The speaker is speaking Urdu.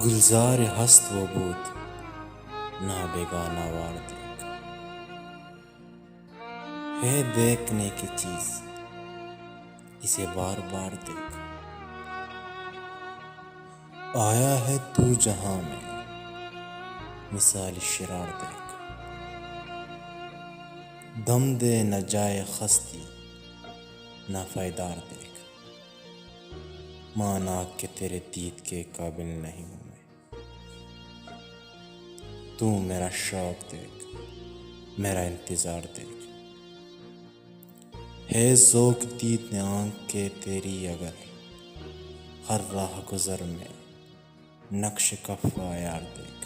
گلزار ہست و بود نہ بیگانہ وار دیکھ، ہے دیکھنے کی چیز اسے بار بار دیکھ، آیا ہے تو جہاں میں مثال شرار دیکھ، دم دے نہ جائے خستی نہ فائدار دیکھ، مانا کہ تیرے دید کے قابل نہیں ہوں میں، تو میرا شوق دیکھ میرا انتظار دیکھ، ہے ذوق دید نے آنکھ کے تیری اگر ہر راہ گزر میں نقش کف و عیار دیکھ،